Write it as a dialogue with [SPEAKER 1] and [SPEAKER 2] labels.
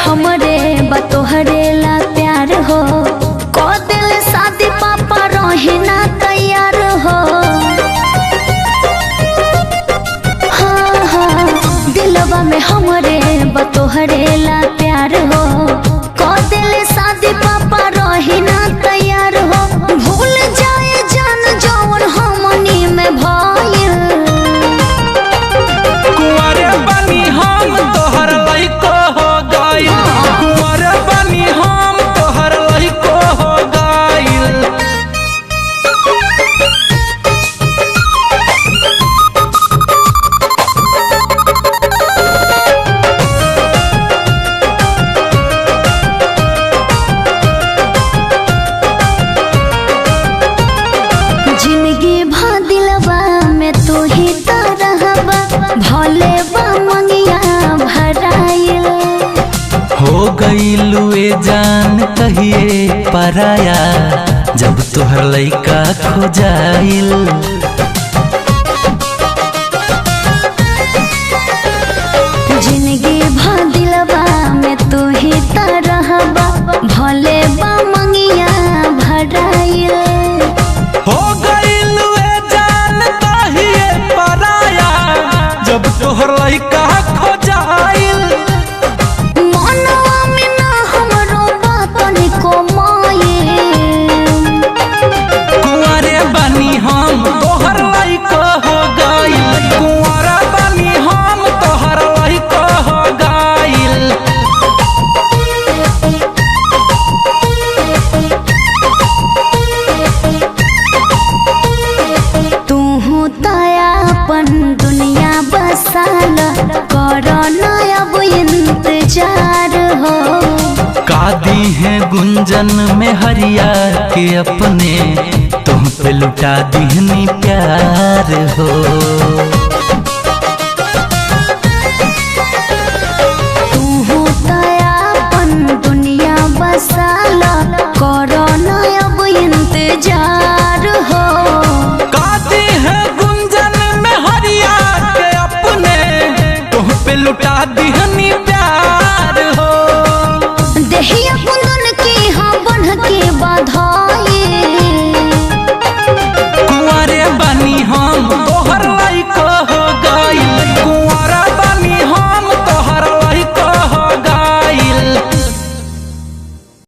[SPEAKER 1] हमरे बतोहरे ला प्यार हो, को दिल शादी पापा रहे ना तैयार हो। हाँ हाँ दिलवा में हमरे बतोहरे ला प्यार हो, को दिल शादी पापा रहे ना तैयार हो। भूल जाए जान जौन हमनी में भइल।
[SPEAKER 2] कुंवारे बनी हम तोहर लइको हो गइल, कुंवारे बनी हम तोहर लइको हो गइल।
[SPEAKER 1] जिंदगी भा दिलवा में तू ही तो रहबा, भले बा मंगिया भराइल।
[SPEAKER 2] हो गइलू ए जान कहिए पराया, जब तोहर लइका खो जाइल।
[SPEAKER 1] जिंदगी भा दिलवा में तू ही तो रहबा, भले बा मंगिया भराइल।
[SPEAKER 2] हो गइलू ए जान कहिए पराया, जब तोहर लइका खो जाइल।
[SPEAKER 1] मनवा में ना हमरो बातन को माये।
[SPEAKER 2] कुंवारे बनी हम तोहर लइको हो गइल, कुंवारा बनी हम तोहर लइको हो गइल।
[SPEAKER 1] तू अपन दुनिया बसाल, करो ना अब इंतजार हो।
[SPEAKER 2] कादी है गुंजन में हरिया के अपने, तुम पे लुटा दीहनी प्यार हो।
[SPEAKER 1] तू अपन दुनिया बसाल, करो ना अब इंतजार।